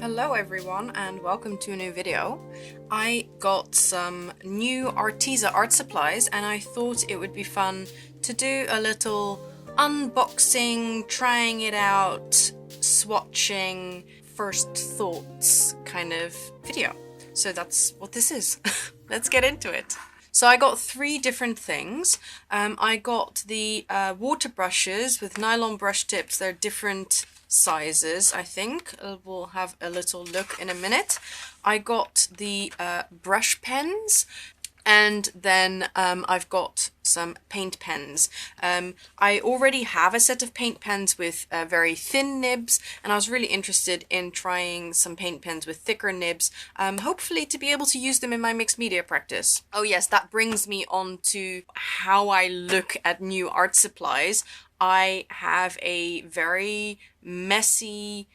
Hello everyone and welcome to a new video. I got some new Arteza art supplies and I thought it would be fun to do a little unboxing, trying it out, swatching, first thoughts kind of video. So that's what this is. Let's get into it. So I got three different things. I got the water brushes with nylon brush tips. They're different sizes, I think. We'll have a little look in a minute. I got the brush pens, and then I've got some paint pens. I already have a set of paint pens with very thin nibs, and I was really interested in trying some paint pens with thicker nibs, hopefully to be able to use them in my mixed media practice. Oh yes, that brings me on to how I look at new art supplies. I have a very messy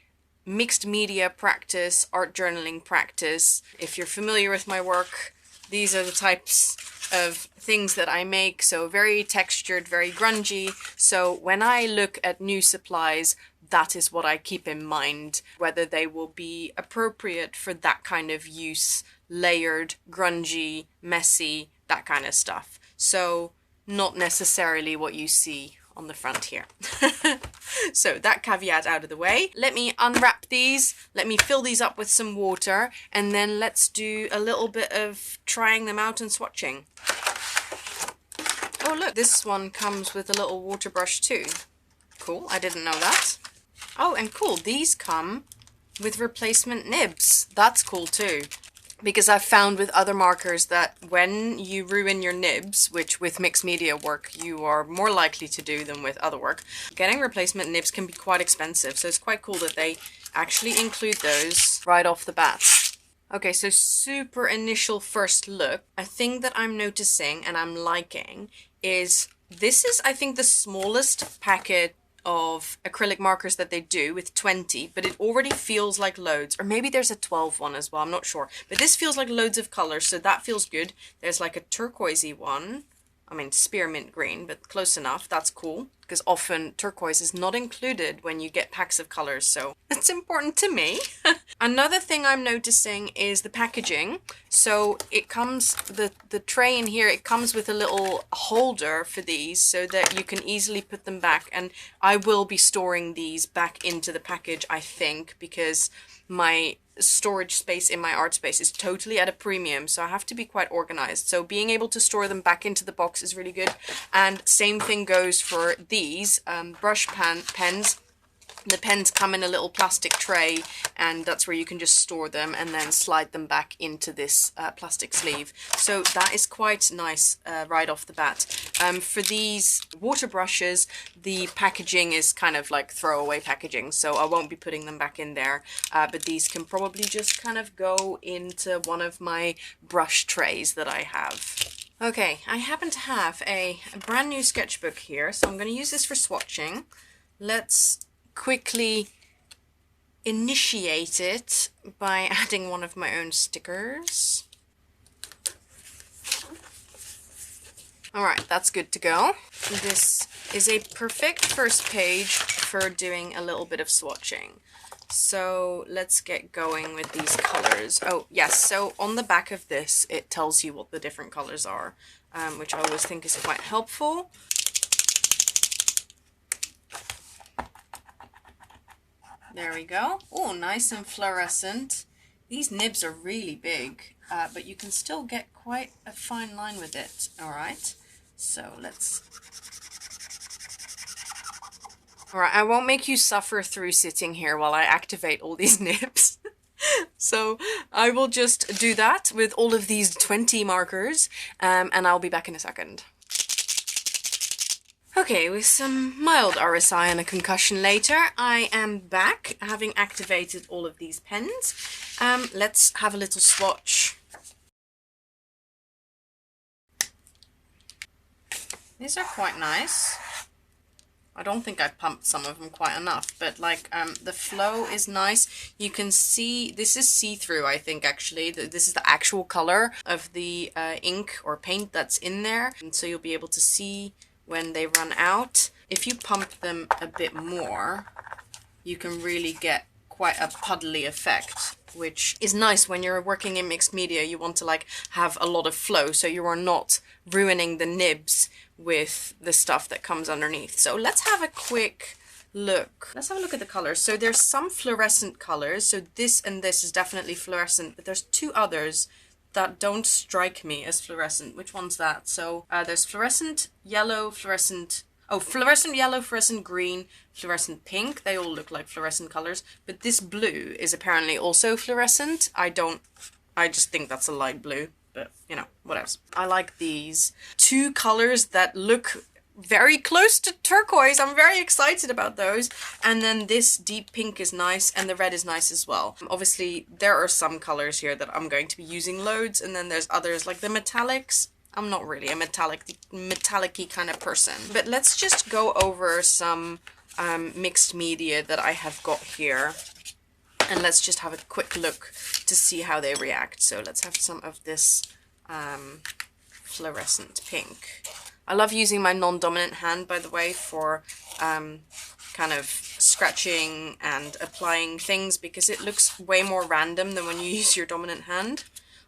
mixed media practice, art journaling practice. If you're familiar with my work, these are the types of things that I make, so very textured, very grungy. So when I look at new supplies, that is what I keep in mind, whether they will be appropriate for that kind of use, layered, grungy, messy, that kind of stuff. So not necessarily what you see on the front here. So that caveat out of the way. Let me unwrap these, let me fill these up with some water, and then let's do a little bit of trying them out and swatching. Oh look, this one comes with a little water brush too. Cool, I didn't know that. Oh, and cool, these come with replacement nibs. That's cool too. Because I've found with other markers that when you ruin your nibs, which with mixed media work you are more likely to do than with other work, getting replacement nibs can be quite expensive. So it's quite cool that they actually include those right off the bat. Okay, so super initial first look. A thing that I'm noticing and I'm liking is this is, I think, the smallest packet of acrylic markers that they do with 20, but it already feels like loads. Or maybe there's a 12 one as well, I'm not sure. But this feels like loads of colors, so that feels good. There's like a turquoisey one. I mean, spearmint green, but close enough. That's cool, because often turquoise is not included when you get packs of colors, so it's important to me. Another thing I'm noticing is the packaging. So it comes, the tray in here, it comes with a little holder for these so that you can easily put them back. And I will be storing these back into the package, I think, because my storage space in my art space is totally at a premium, so I have to be quite organized. So being able to store them back into the box is really good. And same thing goes for these brush pens. The pens come in a little plastic tray, and that's where you can just store them and then slide them back into this plastic sleeve. So that is quite nice right off the bat. For these water brushes, the packaging is kind of like throwaway packaging, so I won't be putting them back in there. But these can probably just kind of go into one of my brush trays that I have. Okay, I happen to have a brand new sketchbook here, so I'm going to use this for swatching. Let's quickly initiate it by adding one of my own stickers. Alright, that's good to go. This is a perfect first page for doing a little bit of swatching. So let's get going with these colors. Oh yes, so on the back of this it tells you what the different colors are, which I always think is quite helpful. There we go. Oh, nice and fluorescent. These nibs are really big, but you can still get quite a fine line with it. Alright, so let's... Alright, I won't make you suffer through sitting here while I activate all these nibs. So I will just do that with all of these 20 markers, and I'll be back in a second. Okay, with some mild RSI and a concussion later, I am back, having activated all of these pens. Let's have a little swatch. These are quite nice. I don't think I pumped some of them quite enough, but like the flow is nice. You can see, this is see-through, I think, actually. This is the actual color of the ink or paint that's in there, and so you'll be able to see when they run out. If you pump them a bit more, you can really get quite a puddly effect, which is nice when you're working in mixed media. You want to like have a lot of flow, so you are not ruining the nibs with the stuff that comes underneath. So let's have a quick look. Let's have a look at the colors. So there's some fluorescent colors. So this and this is definitely fluorescent, but there's two others that don't strike me as fluorescent. Which one's that? So there's fluorescent yellow, fluorescent yellow, fluorescent green, fluorescent pink. They all look like fluorescent colors, but this blue is apparently also fluorescent. I just think that's a light blue, but you know, what else. I like these two colors that look very close to turquoise. I'm very excited about those. And then this deep pink is nice, and the red is nice as well. Obviously, there are some colors here that I'm going to be using loads, and then there's others like the metallics. I'm not really a metallic-y kind of person. But let's just go over some mixed media that I have got here. And let's just have a quick look to see how they react. So let's have some of this fluorescent pink. I love using my non-dominant hand, by the way, for kind of scratching and applying things, because it looks way more random than when you use your dominant hand.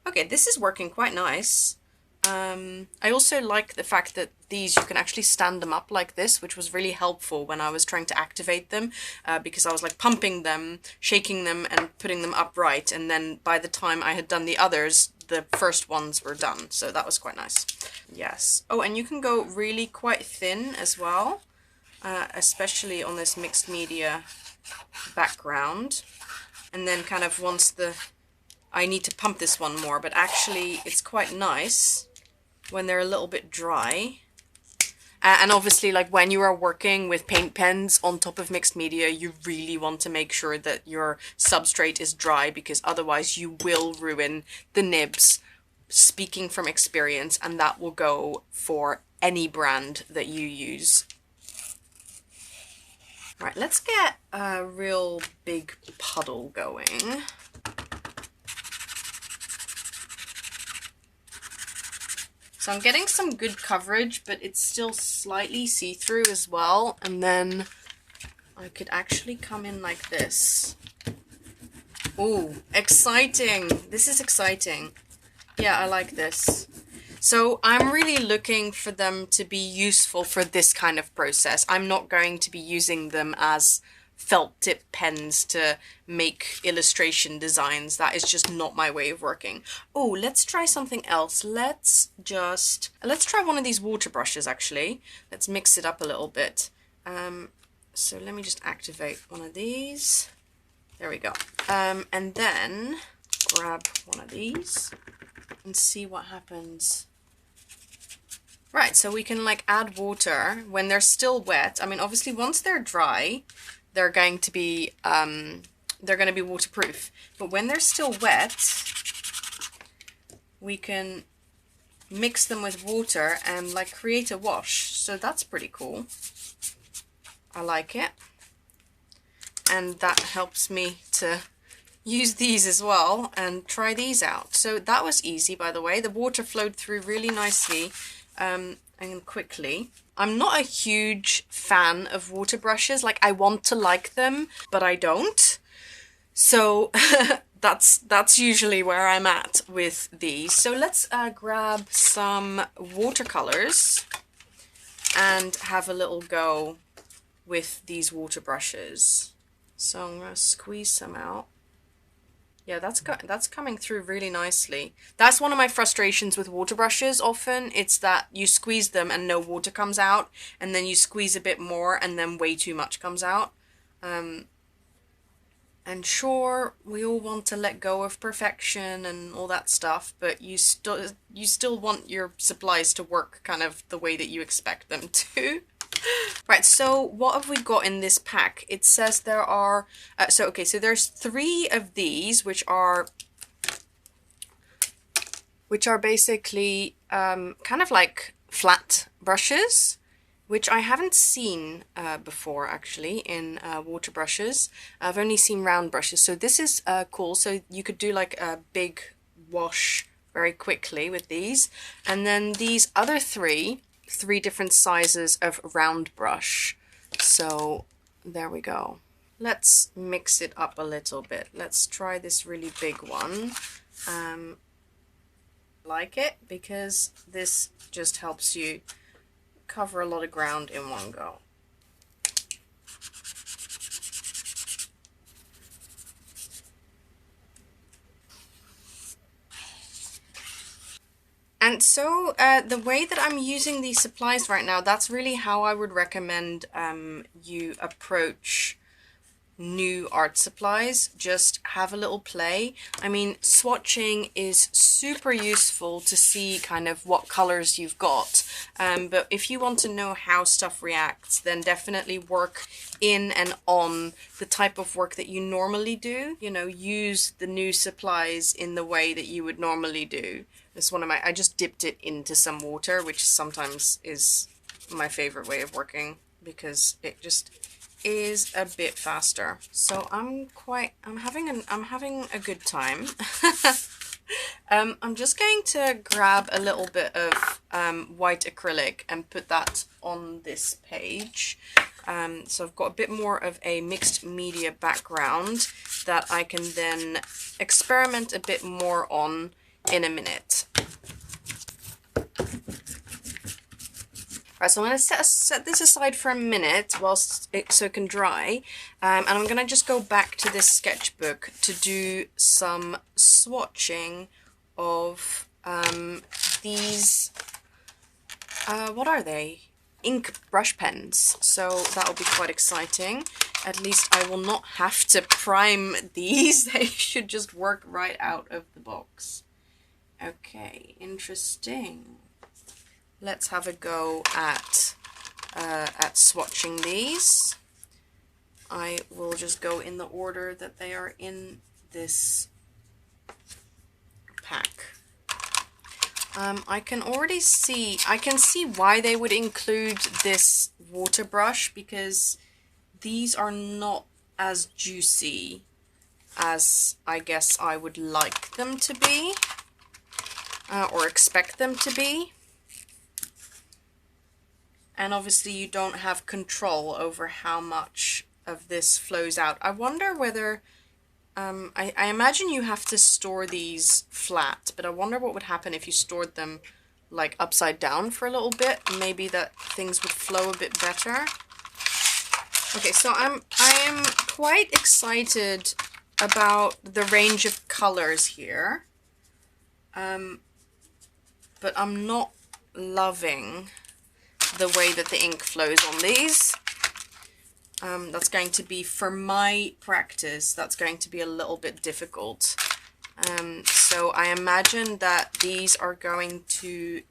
Okay, this is working quite nice. I also like the fact that these, you can actually stand them up like this, which was really helpful when I was trying to activate them, because I was like pumping them, shaking them and putting them upright, and then by the time I had done the others, the first ones were done, so that was quite nice. Yes. Oh, and you can go really quite thin as well, especially on this mixed media background, and then kind of once I need to pump this one more, but actually it's quite nice when they're a little bit dry. And obviously, like when you are working with paint pens on top of mixed media, you really want to make sure that your substrate is dry, because otherwise you will ruin the nibs, speaking from experience, and that will go for any brand that you use. Right, let's get a real big puddle going. So I'm getting some good coverage, but it's still slightly see-through as well. And then I could actually come in like this. Ooh, exciting. This is exciting. Yeah, I like this. So I'm really looking for them to be useful for this kind of process. I'm not going to be using them as felt tip pens to make illustration designs. That is just not my way of working. Oh, let's try something else. Let's try one of these water brushes actually. Let's mix it up a little bit. So let me just activate one of these. There we go. And then grab one of these and see what happens. Right, so we can like add water when they're still wet. I mean, obviously once they're dry, they're going to be waterproof. But when they're still wet, we can mix them with water and like create a wash. So that's pretty cool. I like it. And that helps me to use these as well and try these out. So that was easy, by the way. The water flowed through really nicely and quickly. I'm not a huge fan of water brushes. Like, I want to like them, but I don't. So that's usually where I'm at with these. So let's grab some watercolors and have a little go with these water brushes. So I'm gonna squeeze some out. Yeah, that's coming through really nicely. That's one of my frustrations with water brushes often. It's that you squeeze them and no water comes out, and then you squeeze a bit more and then way too much comes out. And sure, we all want to let go of perfection and all that stuff, but you still want your supplies to work kind of the way that you expect them to. Right, so what have we got in this pack? It says there are, so there's 3 of these, which are basically kind of like flat brushes, which I haven't seen before actually in water brushes. I've only seen round brushes, so this is cool. So you could do like a big wash very quickly with these. And then these other three different sizes of round brush. So there we go. let's mix it up a little bit. Let's try this really big one. Like it because this just helps you cover a lot of ground in one go. And so the way that I'm using these supplies right now, that's really how I would recommend you approach new art supplies. Just have a little play. I mean, swatching is super useful to see kind of what colors you've got. But if you want to know how stuff reacts, then definitely work in and on the type of work that you normally do. You know, use the new supplies in the way that you would normally do. This one of my, I just dipped it into some water, which sometimes is my favorite way of working because it just is a bit faster. So I'm having a good time. I'm just going to grab a little bit of white acrylic and put that on this page. So I've got a bit more of a mixed media background that I can then experiment a bit more on in a minute. Right, so I'm going to set this aside for a minute whilst so it can dry, and I'm going to just go back to this sketchbook to do some swatching of these, what are they? Ink brush pens, so that'll be quite exciting. At least I will not have to prime these, they should just work right out of the box. Okay, interesting. Let's have a go at swatching these. I will just go in the order that they are in this pack. I can see why they would include this water brush, because these are not as juicy as I guess I would like them to be, or expect them to be. And obviously you don't have control over how much of this flows out. I wonder whether, I imagine you have to store these flat, but I wonder what would happen if you stored them like upside down for a little bit. Maybe that things would flow a bit better. Okay, so I am quite excited about the range of colors here. But I'm not loving the way that the ink flows on these. That's going to be, for my practice, that's going to be a little bit difficult. So I imagine that these are going to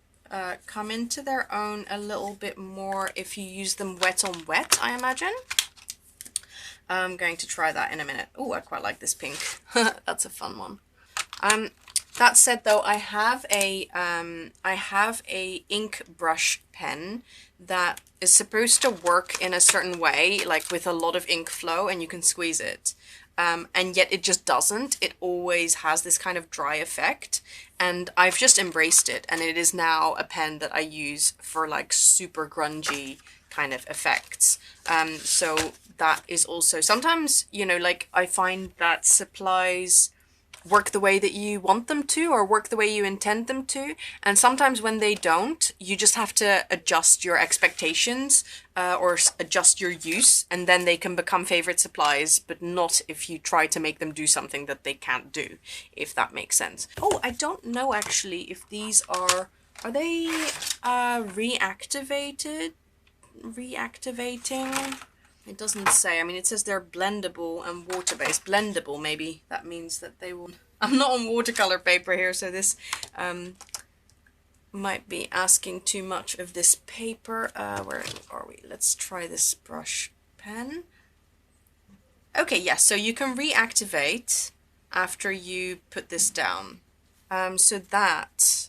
come into their own a little bit more if you use them wet on wet, I imagine. I'm going to try that in a minute. Oh, I quite like this pink. That's a fun one. That said, though, I have a ink brush pen that is supposed to work in a certain way, like with a lot of ink flow, and you can squeeze it. And yet it just doesn't. It always has this kind of dry effect, and I've just embraced it, and it is now a pen that I use for like super grungy kind of effects. So that is also sometimes, you know, like I find that supplies work the way that you want them to, or work the way you intend them to, and sometimes when they don't, you just have to adjust your expectations or adjust your use, and then they can become favorite supplies, but not if you try to make them do something that they can't do, if that makes sense. Oh, I don't know actually if these are they reactivating? It doesn't say. I mean, it says they're blendable and water-based. Blendable, maybe that means that they will... I'm not on watercolor paper here, so this might be asking too much of this paper. Where are we? Let's try this brush pen. Okay, yes, so you can reactivate after you put this down. So that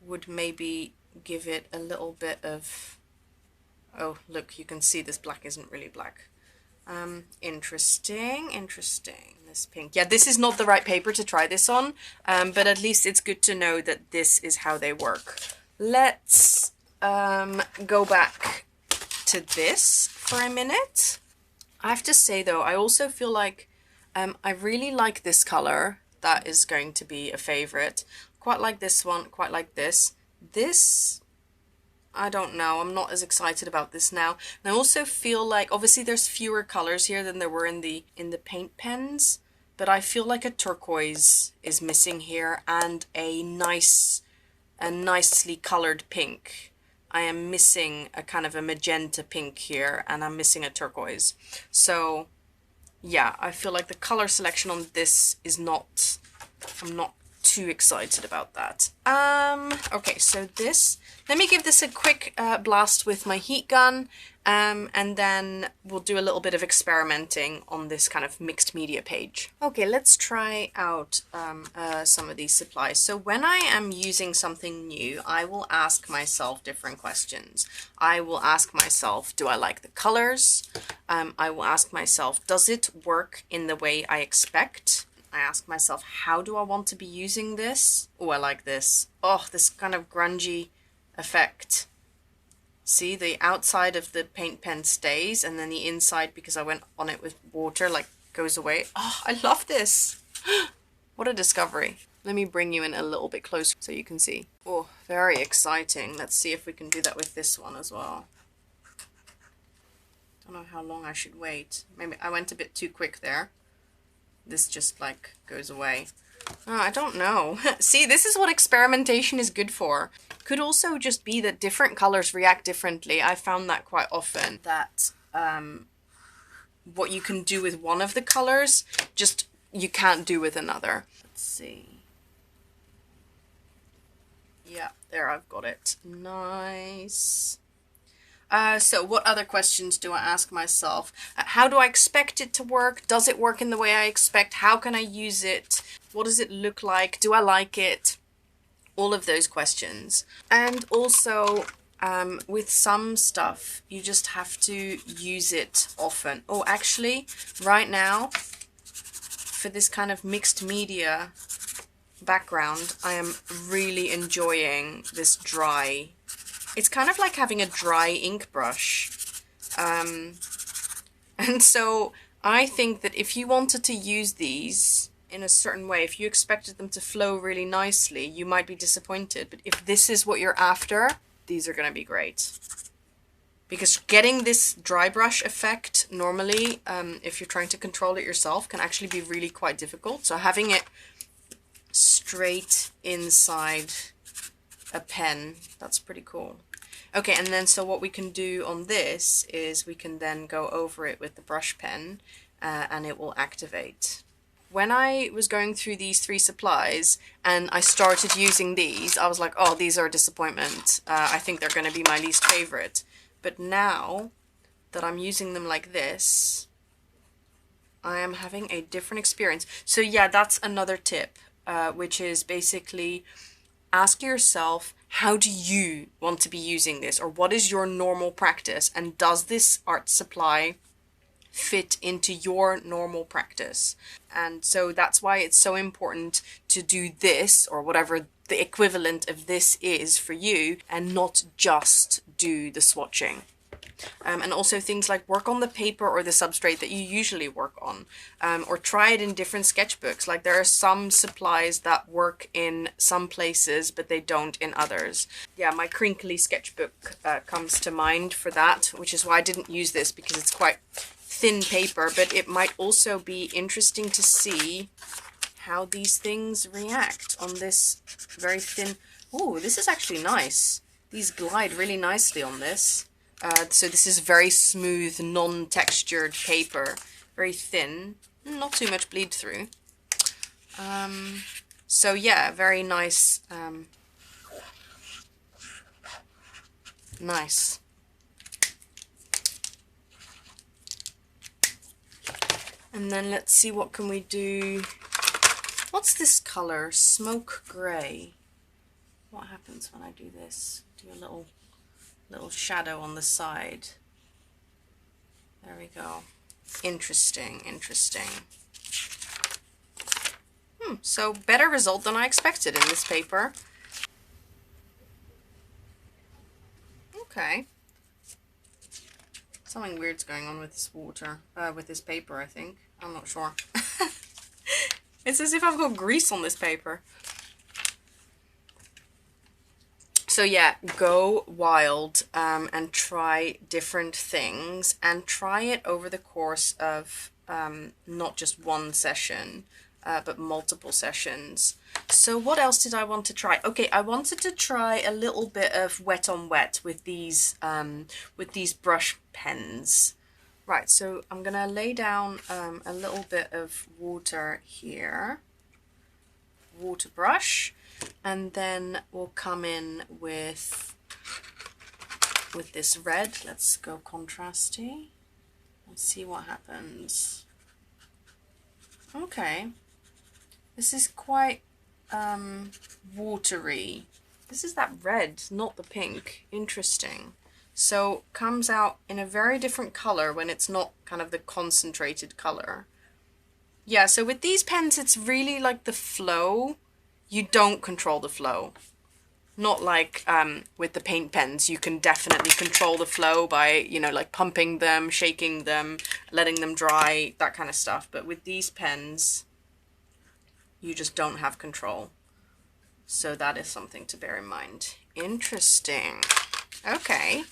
would maybe give it a little bit of... Oh, look, you can see this black isn't really black. Interesting. This pink. Yeah, this is not the right paper to try this on, but at least it's good to know that this is how they work. Let's go back to this for a minute. I have to say though, I also feel like I really like this color. That is going to be a favorite. Quite like this one, quite like this. This, I don't know, I'm not as excited about this now. And I also feel like, obviously there's fewer colors here than there were in the paint pens, but I feel like a turquoise is missing here and a nicely colored pink. I am missing a kind of a magenta pink here, and I'm missing a turquoise. So yeah, I feel like the color selection on this is not, I'm not too excited about that. Okay, so this, let me give this a quick blast with my heat gun, and then we'll do a little bit of experimenting on this kind of mixed media page. Okay, let's try out some of these supplies. So when I am using something new, I will ask myself different questions. I will ask myself, do I like the colors? I will ask myself, does it work in the way I expect? I ask myself, how do I want to be using this? Oh, I like this. Oh, this kind of grungy effect. See, the outside of the paint pen stays, and then the inside, because I went on it with water, like goes away. Oh, I love this. What a discovery. Let me bring you in a little bit closer so you can see. Oh, very exciting. Let's see if we can do that with this one as well. Don't know how long I should wait. Maybe I went a bit too quick there. This just like goes away. Oh, I don't know. See, this is what experimentation is good for. Could also just be that different colors react differently. I found that quite often, that what you can do with one of the colors, just you can't do with another. Let's see. Yeah, there, I've got it. Nice. So what other questions do I ask myself? How do I expect it to work? Does it work in the way I expect? How can I use it? What does it look like? Do I like it? All of those questions. And also, with some stuff, you just have to use it often. Oh, actually, right now, for this kind of mixed media background, I am really enjoying this dry. It's kind of like having a dry ink brush. And so I think that if you wanted to use these in a certain way, if you expected them to flow really nicely, you might be disappointed. But if this is what you're after, these are going to be great. Because getting this dry brush effect normally, if you're trying to control it yourself, can actually be really quite difficult. So having it straight inside a pen, that's pretty cool. Okay, and then so what we can do on this is we can then go over it with the brush pen, and it will activate. When I was going through these three supplies and I started using these, I was like, oh, these are a disappointment. I think they're going to be my least favorite. But now that I'm using them like this, I am having a different experience. So yeah, that's another tip, which is basically ask yourself, how do you want to be using this? Or what is your normal practice? And does this art supply fit into your normal practice? And so that's why it's so important to do this, or whatever the equivalent of this is for you, and not just do the swatching. And also things like work on the paper or the substrate that you usually work on, or try it in different sketchbooks. Like there are some supplies that work in some places but they don't in others. Yeah, my crinkly sketchbook comes to mind for that, which is why I didn't use this, because it's quite thin paper. But it might also be interesting to see how these things react on this very thin. Oh, this is actually nice. These glide really nicely on this. So this is very smooth, non-textured paper, very thin, not too much bleed through. So yeah, very nice. Nice. And then let's see, what can we do? What's this color? Smoke gray. What happens when I do this? Do a little shadow on the side. There we go. Interesting, interesting. So better result than I expected in this paper. Okay. Something weird's going on with this water, with this paper, I think. I'm not sure. It's as if I've got grease on this paper. So yeah, go wild and try different things, and try it over the course of not just one session, but multiple sessions. So what else did I want to try? Okay, I wanted to try a little bit of wet on wet with these brush pens. Right, so I'm gonna lay down a little bit of water here, water brush. And then we'll come in with this red. Let's go contrasty. Let's see what happens. Okay. This is quite watery. This is that red, not the pink. Interesting. So comes out in a very different color when it's not kind of the concentrated color. Yeah, so with these pens, it's really like the flow. You don't control the flow. Not like with the paint pens, you can definitely control the flow by, you know, like pumping them, shaking them, letting them dry, that kind of stuff. But with these pens, you just don't have control. So that is something to bear in mind. Interesting. Okay.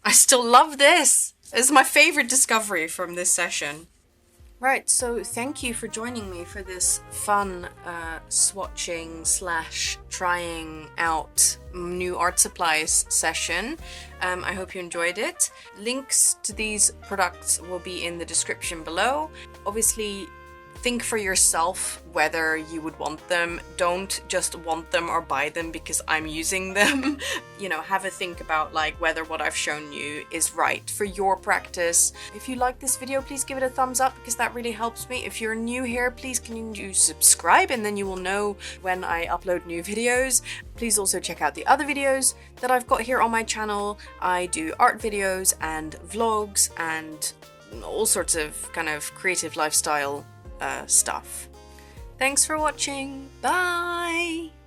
I still love this. This is my favorite discovery from this session. Right, so thank you for joining me for this fun swatching / trying out new art supplies session. I hope you enjoyed it. Links to these products will be in the description below. Obviously, think for yourself whether you would want them. Don't just want them or buy them because I'm using them. You know, have a think about like whether what I've shown you is right for your practice. If you like this video, please give it a thumbs up because that really helps me. If you're new here, please can you subscribe, and then you will know when I upload new videos. Please also check out the other videos that I've got here on my channel. I do art videos and vlogs and all sorts of kind of creative lifestyle stuff. Thanks for watching. Bye!